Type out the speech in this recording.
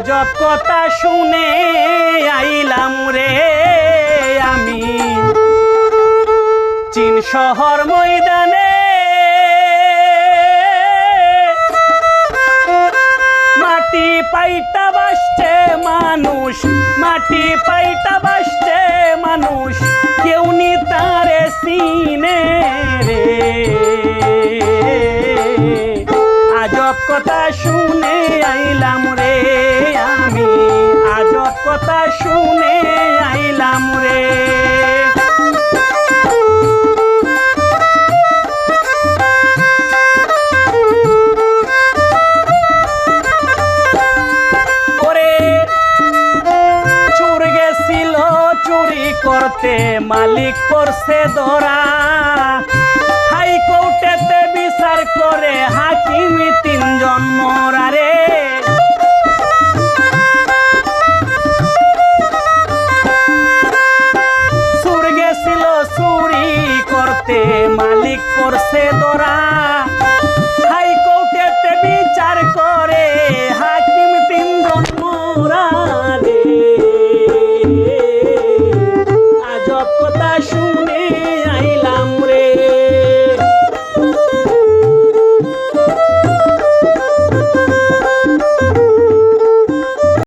আজব কথা শুনে আইলাম রে আমি চীন শহর ময়দানে। মাটি পাইটা বাসছে মানুষ, মাটি পাইটা বাসছে মানুষ, কেউ নি তারে চিনে রে। আজব কথা শুনে আইলাম রে আমি, আজব কথা শুনে আইলাম রে। করতে মালিক করছে ধরা, হাইকোর্টেতে বিচার করে হাকিম তিনজন মরা রে। চোর গেছিল চুরি করতে মালিক করছে ধরা,